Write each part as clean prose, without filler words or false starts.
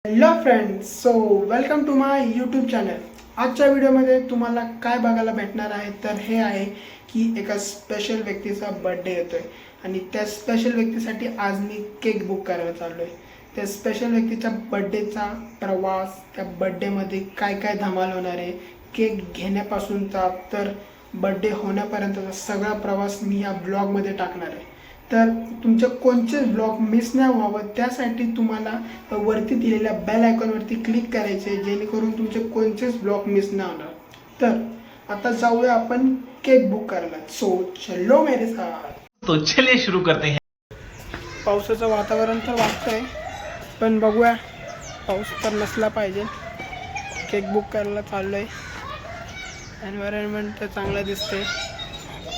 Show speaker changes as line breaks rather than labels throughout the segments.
Hello friends, so welcome to my YouTube channel. आजच्या व्हिडिओमध्ये तुम्हाला काय बघायला भेटणार आहे तर हे आहे की एका स्पेशल व्यक्तीचा बर्थडे येतो आहे आणि त्या स्पेशल व्यक्तीसाठी आज मी केक बुक करायला चाललो आहे. त्या स्पेशल व्यक्तीच्या बर्थडेचा प्रवास, त्या बर्थडेमध्ये काय काय धमाल होणार आहे, केक घेण्यापासूनचा तर बर्थडे होण्यापर्यंतचा सगळा प्रवास मी या ब्लॉगमध्ये टाकणार आहे. तर तुमचे कोणतेच ब्लॉग मिस नाही व्हावं त्यासाठी तुम्हाला वरती दिलेल्या बेल आयकॉनवरती क्लिक करायचे जेणेकरून तुमचे कोणतेच ब्लॉग मिस नाही होणार. तर आता जाऊया आपण केक बुक करायला. सो चलो मेरे साथ.
तो चलिए शुरू करते हैं.
पावसाचं वातावरण तर वाटतंय पण बघूया, पाऊस तर नसला पाहिजे. केक बुक करायला चाललो आहे. एन्व्हायरमेंट तर चांगलं दिसते.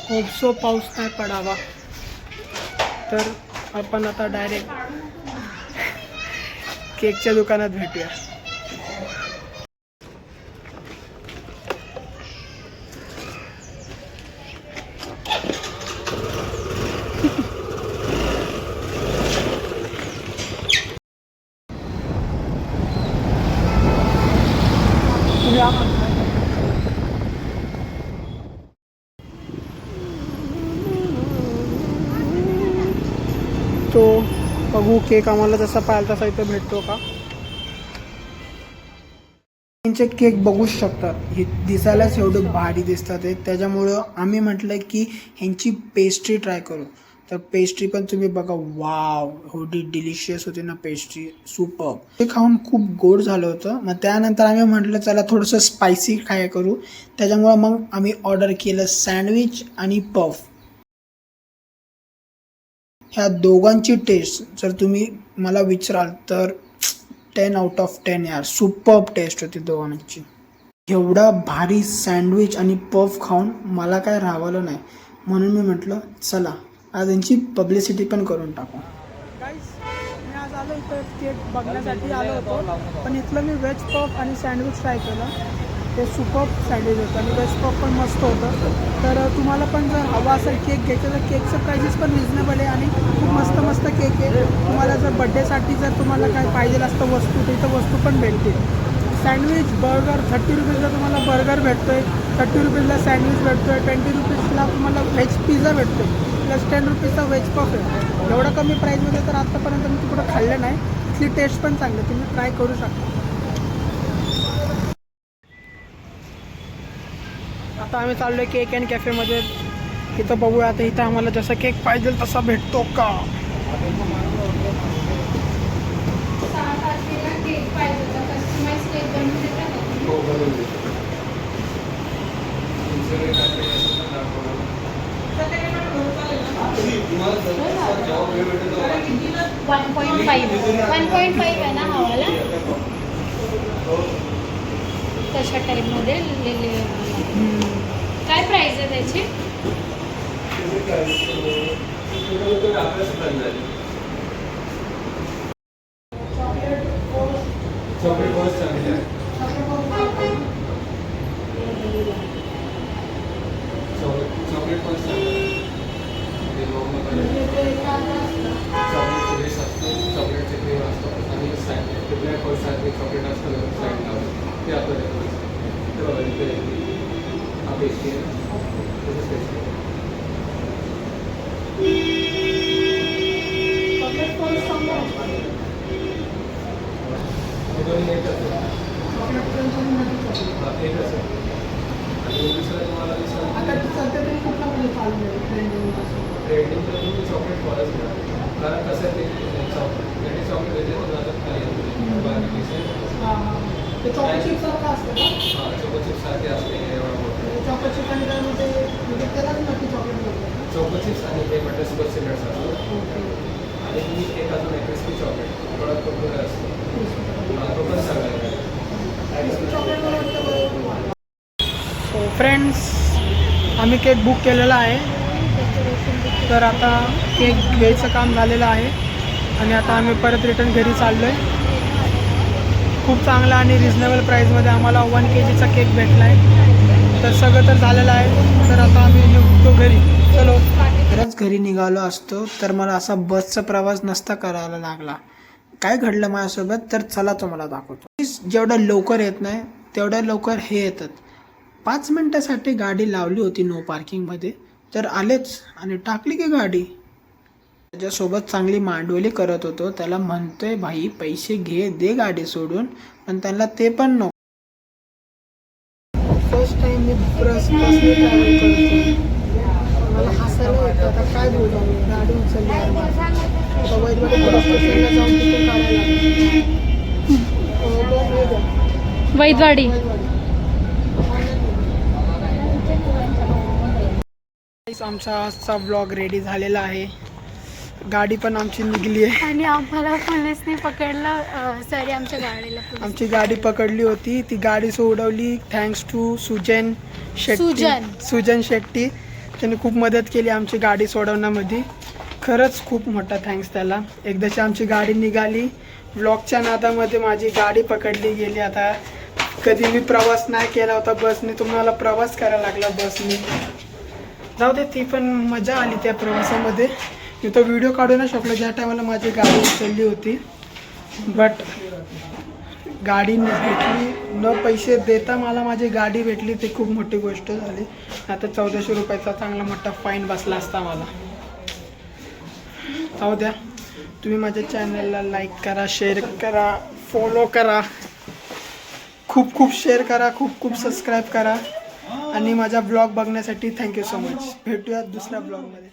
होप सो पाऊस नाही पडावा. तर आपण आता डायरेक्ट केकच्या दुकानात भेटूया. तो बघू केक आम्हाला जसा पाहिजे तसा इथे भेटतो का. त्यांचे केक बघू शकतात, हे दिसायलाच एवढे भारी दिसतात त्याच्यामुळं आम्ही म्हटलं की ह्यांची पेस्ट्री ट्राय करू. तर पेस्ट्री पण तुम्ही बघा, वाव एवढी डिलिशियस होती ना पेस्ट्री, सुपर. ते खाऊन खूप गोड झालं होतं. मग त्यानंतर आम्ही म्हटलं चला थोडंसं स्पायसी ट्राय करू. त्याच्यामुळं मग आम्ही ऑर्डर केलं सँडविच आणि पफ. ह्या दोघांची टेस्ट जर तुम्ही मला विचाराल तर 10 आउट ऑफ 10 यार, सुपर टेस्ट होती दोघांची. एवढा भारी सँडविच आणि पफ खाऊन मला काय राहावलं नाही, म्हणून मी म्हटलं चला आज यांची पब्लिसिटी पण करून टाकू. मी आज आलो इथं केक बघण्यासाठी आलो होतो, पण इथलं मी व्हेज पफ आणि सँडविच ट्राय केलं. ते सुपर सँडविच होतं आणि व्हेज पफ पण मस्त होतं. तर तुम्हाला पण जर हवा असेल केक घ्यायचं तर केकचं प्राइजेस पण रिजनेबल आहे आणि खूप मस्त मस्त केक आहे. तुम्हाला जर बड्डेसाठी जर तुम्हाला काय पाहिजे असतं वस्तू तर इथं वस्तू पण भेटतील. सँडविच, बर्गर 30 रुपीजला तुम्हाला बर्गर भेटतो आहे, 30 रुपीजला सँडविच भेटतो आहे, 20 रुपीजला तुम्हाला व्हेज पिझ्झा भेटतो आहे, प्लस 10 रुपीजचा व्हेज पफ आहे. एवढा कमी प्राईजमध्ये तर आत्तापर्यंत मी कुठं खाल्लं नाही. इथली टेस्ट पण चांगली, तुम्ही ट्राय करू शकता. आता आम्ही चाललो आहे केक अँड कॅफेमध्ये. इथं बघूया आता इथं आम्हाला जसा केक पाहिजे तसा भेटतो का.
वन पॉइंट फाईव्ह आहे ना हवाला, तशा टाईपमध्ये काय प्राईस आहे त्याची.
चॉकलेट फॉरेस्ट कारण कसं ते चॉकलेट
ते चॉकलेट चिप्स सारखं असतं का.
चॉको चिप्स सारखे असते.
चॉकलेट चिप्स आणि त्यामध्ये म्हणजे त्यालाच नक्की चॉकलेट बोलतो.
चॉको चिप्स आणि ते बटरस्कॉच सिलेट्स असतो आणि मी एक अजून क्रिस्पी चॉकलेट थोडा कुरकुरा असतो, तो पण सांगायला.
सो फ्रेंड्स, आम्ही केक बुक केलेला आहे. तर आता केक घ्यायचं काम झालेलं आहे आणि आता आम्ही परत रिटर्न घरी चाललो आहे. खूप चांगला आणि रिजनेबल प्राईजमध्ये आम्हाला 1 kgचा केक भेटला आहे. तर सगळं तर झालेलं आहे. तर आता आम्ही निघतो घरी. चलो. खरंच घरी निघालो असतो तर मला असा बसचा प्रवास नसता करायला लागला. काय घडलं माझ्यासोबत तर चला तुम्हाला दाखवतो. जेवढं लवकर येत नाही तेवढ्या लवकर हे येतात. 5 मिनटासाठी गाडी लावली होती नो पार्किंगमध्ये तर आलेच आणि टाकली की गाडी. त्याच्यासोबत चांगली मांडवली करत होतो, त्याला म्हणतोय भाई पैसे घे दे गाडी सोडून, पण त्याला ते पण नको. फर्स्ट टाइम मी बसने ट्रॅव्हल करतो, मला हसायला येतं. आता काय बोलू मी, गाडी उचलली आता वैद्यवाडी पोलीस स्टेशनला जाऊन तिथे काढायला
वैदवाडी.
आमचा आजचा ब्लॉग रेडी झालेला आहे. गाडी पण आमची निघली आहे
आणि आम्हाला पोलिसने पकडलं. सॉरी, आमच्या गाडीला
आमची गाडी पकडली होती, ती गाडी सोडवली थँक्स टू सुजन शेट्टी. त्याने खूप मदत केली आमची गाडी सोडवण्यामध्ये. खरंच खूप मोठा थँक्स त्याला. एकदाची आमची गाडी निघाली, ब्लॉगच्या नादामध्ये माझी गाडी पकडली गेली. आता कधी मी प्रवास नाही केला होता बसने, तुम्हाला प्रवास करायला लागला बसने. जाऊ दे, ती पण मजा आली त्या प्रवासामध्ये. मी तो व्हिडिओ काढू नाही शकलो ज्या टायमाला माझी गाडी उचलली होती. बट गाडी भेटली, न पैसे देता मला माझी गाडी भेटली, ती खूप मोठी गोष्ट झाली. आता 1400 रुपयाचा चांगला मोठा फाईन बसला असता मला. जाऊ द्या, तुम्ही माझ्या चॅनलला लाईक करा, शेअर करा, फॉलो करा, खूप खूप शेअर करा, खूप खूप सबस्क्राईब करा आणि माझा ब्लॉग बघण्यासाठी थँक्यू सो मच. भेटूया दुसऱ्या ब्लॉगमध्ये.